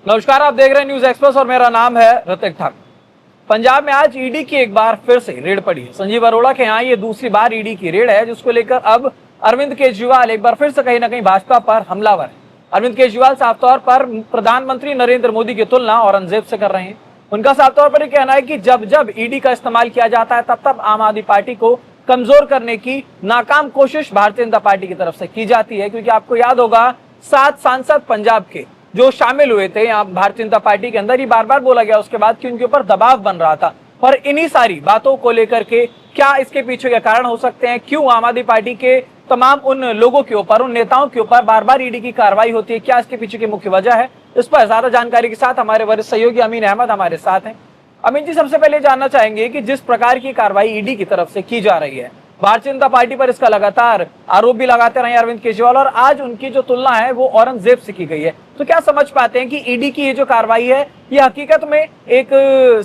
नमस्कार, आप देख रहे हैं न्यूज एक्सप्रेस और मेरा नाम है ऋतिक ठाकुर। पंजाब में आज ईडी की एक बार फिर से रेड पड़ी है। संजीव अरोड़ा के यहाँ ये दूसरी बार ईडी की रेड है, जिसको लेकर अब अरविंद केजरीवाल एक बार फिर से कहीं ना कहीं भाजपा पर हमलावर है। अरविंद केजरीवाल साफ तौर पर प्रधानमंत्री नरेंद्र मोदी की तुलना औरंगजेब से कर रहे हैं। उनका साफ तौर पर यह कहना है कि जब जब ईडी का इस्तेमाल किया जाता है तब तब आम आदमी पार्टी को कमजोर करने की नाकाम कोशिश भारतीय जनता पार्टी की तरफ से की जाती है। क्योंकि आपको याद होगा 7 सांसद पंजाब के जो शामिल हुए थे यहाँ भारतीय जनता पार्टी के अंदर, ये बार बार बोला गया उसके बाद कि उनके ऊपर दबाव बन रहा था। और इन्हीं सारी बातों को लेकर के क्या इसके पीछे के कारण हो सकते हैं, क्यों आम आदमी पार्टी के तमाम उन लोगों के ऊपर, उन नेताओं के ऊपर बार बार ईडी की कार्रवाई होती है, क्या इसके पीछे की मुख्य वजह है, इस पर ज्यादा जानकारी के साथ हमारे वरिष्ठ सहयोगी अमीन अहमद हमारे साथ हैं। अमीन जी, सबसे पहले जानना चाहेंगे कि जिस प्रकार की कार्रवाई ईडी की तरफ से की जा रही है, भारतीय जनता पार्टी पर इसका लगातार आरोप भी लगाते रहे अरविंद केजरीवाल, और आज उनकी जो तुलना है वो औरंगजेब से की गई है, तो क्या समझ पाते हैं कि ईडी की ये जो कार्रवाई है ये हकीकत में एक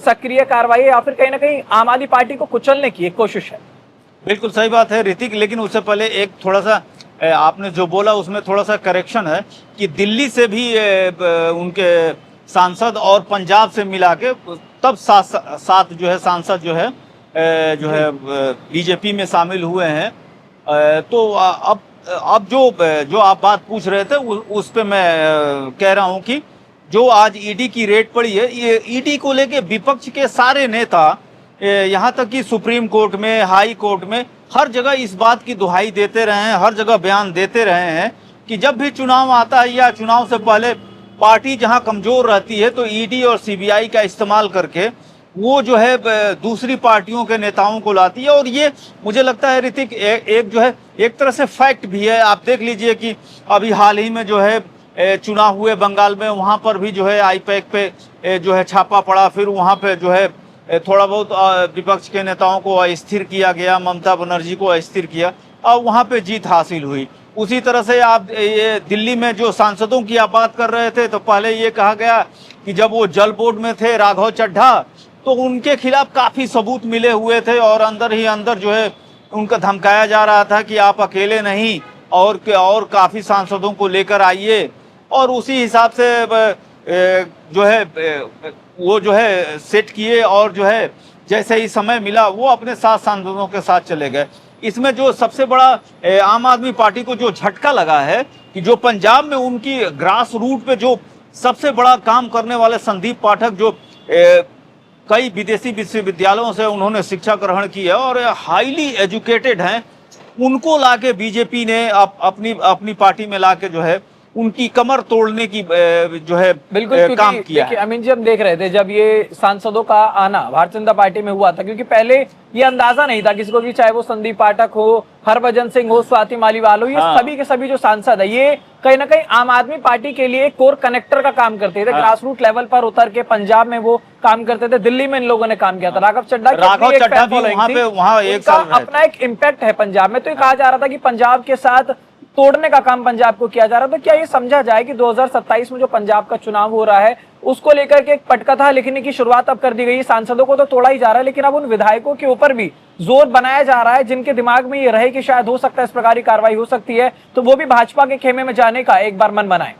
सक्रिय कार्रवाई है या फिर कहीं ना कहीं आम आदमी पार्टी को कुचलने की एक कोशिश है? बिल्कुल सही बात है ऋतिक, लेकिन उससे पहले एक थोड़ा सा आपने जो बोला उसमें थोड़ा सा करेक्शन है कि दिल्ली से भी उनके सांसद और पंजाब से मिला के तब सात जो है सांसद जो है बीजेपी में शामिल हुए हैं। तो अब जो आप बात पूछ रहे थे उस पे मैं कह रहा हूं कि जो आज ईडी की रेड पड़ी है, ये ईडी को लेके विपक्ष के सारे नेता यहाँ तक कि सुप्रीम कोर्ट में, हाई कोर्ट में, हर जगह इस बात की दुहाई देते रहे हैं, हर जगह बयान देते रहे हैं कि जब भी चुनाव आता है या चुनाव से पहले पार्टी जहां कमजोर रहती है तो ईडी और सीबीआई का इस्तेमाल करके वो जो है दूसरी पार्टियों के नेताओं को लाती है। और ये मुझे लगता है ऋतिक एक जो है एक तरह से फैक्ट भी है। आप देख लीजिए कि अभी हाल ही में जो है चुनाव हुए बंगाल में, वहां पर भी जो है आईपैक पे जो है छापा पड़ा, फिर वहां पे जो है थोड़ा बहुत विपक्ष के नेताओं को अस्थिर किया गया, ममता बनर्जी को अस्थिर किया और वहां पे जीत हासिल हुई। उसी तरह से आप ये दिल्ली में जो सांसदों की आप बात कर रहे थे, तो पहले ये कहा गया कि जब वो जल बोर्ड में थे राघव चड्ढा, तो उनके खिलाफ काफी सबूत मिले हुए थे और अंदर ही अंदर जो है उनका धमकाया जा रहा था कि आप अकेले नहीं और काफी सांसदों को लेकर आइए। और उसी हिसाब से जो है वो जो है सेट किए और जो है जैसे ही समय मिला वो अपने 7 सांसदों के साथ चले गए। इसमें जो सबसे बड़ा आम आदमी पार्टी को जो झटका लगा है कि जो पंजाब में उनकी ग्रास रूट पे जो सबसे बड़ा काम करने वाले संदीप पाठक, जो कई विदेशी विश्वविद्यालयों से उन्होंने शिक्षा ग्रहण की है और हाईली एजुकेटेड हैं, उनको लाके बीजेपी ने अपनी पार्टी में लाके जो है उनकी कमर तोड़ने की जो है बिल्कुल काम किया है। अमीन जी, हम देख रहे थे जब ये सांसदों का आना भारतीय जनता पार्टी में हुआ था, क्योंकि पहले ये अंदाजा नहीं था किसी को भी, चाहे वो संदीप पाठक हो, हरभजन सिंह हो, स्वाति मालीवाल हो, ये सभी के सभी जो सांसद है ये कहीं ना कहीं आम आदमी पार्टी के लिए कोर कनेक्टर का काम करते थे। ग्रास रूट लेवल पर उतर के पंजाब में वो काम करते थे, दिल्ली में इन लोगों ने काम किया था। राघव चड्ढा भी वहाँ एक साल अपना एक इम्पैक्ट है पंजाब में। तो ये कहा जा रहा था कि पंजाब के साथ तोड़ने का काम पंजाब को किया जा रहा था। तो क्या ये समझा जाए कि 2027 में जो पंजाब का चुनाव हो रहा है उसको लेकर के एक पटकथा लिखने की शुरुआत अब कर दी गई है? सांसदों को तो तोड़ा ही जा रहा है, लेकिन अब उन विधायकों के ऊपर भी जोर बनाया जा रहा है जिनके दिमाग में ये रहे कि शायद हो सकता है इस प्रकार की कार्रवाई हो सकती है, तो वो भी भाजपा के खेमे में जाने का एक बार मन बनाए।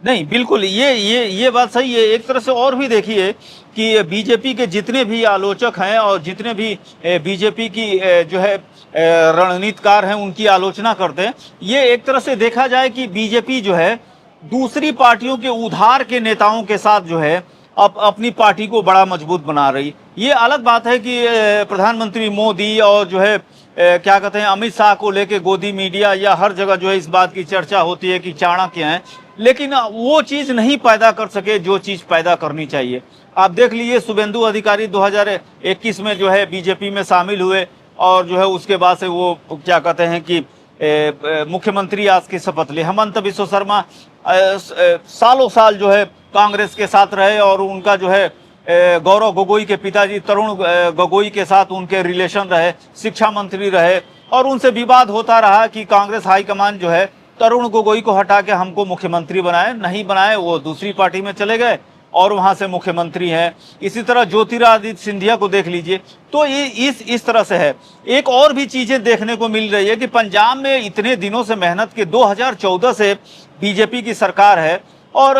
नहीं, बिल्कुल ये बात सही है। एक तरह से और भी देखिए कि बीजेपी के जितने भी आलोचक हैं और जितने भी बीजेपी की जो है रणनीतिकार हैं उनकी आलोचना करते हैं, ये एक तरह से देखा जाए कि बीजेपी जो है दूसरी पार्टियों के उधार के नेताओं के साथ जो है अपनी पार्टी को बड़ा मजबूत बना रही। ये अलग बात है कि प्रधानमंत्री मोदी और जो है क्या कहते हैं अमित शाह को लेके गोदी मीडिया या हर जगह जो है इस बात की चर्चा होती है कि चाणक्य हैं, लेकिन वो चीज नहीं पैदा कर सके जो चीज पैदा करनी चाहिए। आप देख लीजिए शुभेंदु अधिकारी 2021 में जो है बीजेपी में शामिल हुए और जो है उसके बाद से वो क्या कहते हैं कि मुख्यमंत्री आज की शपथ ली। हेमंत बिश्व शर्मा सालों साल जो है कांग्रेस के साथ रहे और उनका जो है गौरव गोगोई के पिताजी तरुण गोगोई के साथ उनके रिलेशन रहे, शिक्षा मंत्री रहे और उनसे विवाद होता रहा कि कांग्रेस हाईकमान जो है तरुण गोगोई को हटा के हमको मुख्यमंत्री बनाए, नहीं बनाए, वो दूसरी पार्टी में चले गए और वहां से मुख्यमंत्री हैं। इसी तरह ज्योतिरादित्य सिंधिया को देख लीजिए। तो ये इस तरह से है। एक और भी चीजें देखने को मिल रही है कि पंजाब में इतने दिनों से मेहनत के 2014 से बीजेपी की सरकार है और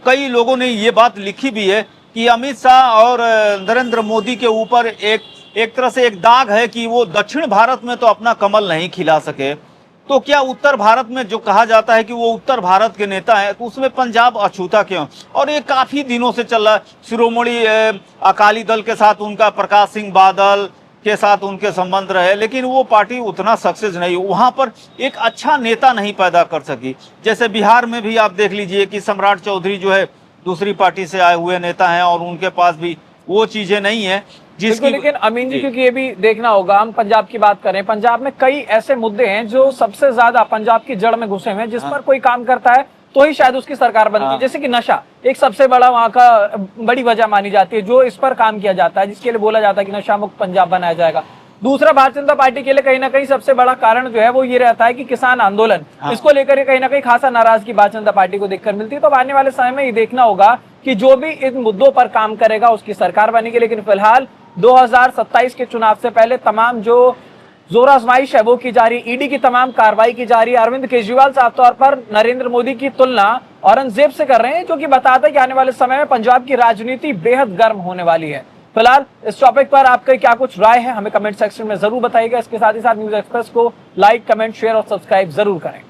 कई लोगों ने ये बात लिखी भी है कि अमित शाह और नरेंद्र मोदी के ऊपर एक तरह से एक दाग है कि वो दक्षिण भारत में तो अपना कमल नहीं खिला सके, तो क्या उत्तर भारत में जो कहा जाता है कि वो उत्तर भारत के नेता है, तो उसमें पंजाब अछूता क्यों? और ये काफी दिनों से चल रहा है। शिरोमणि अकाली दल के साथ उनका, प्रकाश सिंह बादल के साथ उनके संबंध रहे, लेकिन वो पार्टी उतना सक्सेस नहीं, वहां पर एक अच्छा नेता नहीं पैदा कर सकी। जैसे बिहार में भी आप देख लीजिए कि सम्राट चौधरी जो है दूसरी पार्टी से आए हुए नेता हैं और उनके पास भी वो चीजें नहीं है जिसकी। लेकिन अमीन जी, क्योंकि ये भी देखना होगा, हम पंजाब की बात करें, पंजाब में कई ऐसे मुद्दे हैं जो सबसे ज्यादा पंजाब की जड़ में घुसे हुए हैं, जिस पर कोई काम करता है तो ही शायद उसकी सरकार बनती है। जैसे कि नशा एक सबसे बड़ा वहां का बड़ी वजह मानी जाती है, जो इस पर काम किया जाता है, जिसके लिए बोला जाता है कि नशा मुक्त पंजाब बनाया जाएगा। दूसरा, भारतीय जनता पार्टी के लिए कहीं ना कहीं सबसे बड़ा कारण जो है वो ये रहता है कि किसान आंदोलन, इसको लेकर कहीं ना कहीं खासा नाराजगी भारतीय जनता पार्टी को देखकर मिलती है। तो आने वाले समय में ये देखना होगा कि जो भी इन मुद्दों पर काम करेगा उसकी सरकार बनेगी। लेकिन फिलहाल 2027 के चुनाव से पहले तमाम जो जोर आजमाइश है वो की जा रही, ईडी की तमाम कार्रवाई की जा रही है। अरविंद केजरीवाल साफ तौर पर नरेंद्र मोदी की तुलना औरंगजेब से कर रहे हैं, जो कि बताता है कि आने वाले समय में पंजाब की राजनीति बेहद गर्म होने वाली है। फिलहाल इस टॉपिक पर आपका क्या कुछ राय है, हमें कमेंट सेक्शन में जरूर बताइएगा। इसके साथ ही साथ न्यूज एक्सप्रेस को लाइक, कमेंट, शेयर और सब्सक्राइब जरूर करें।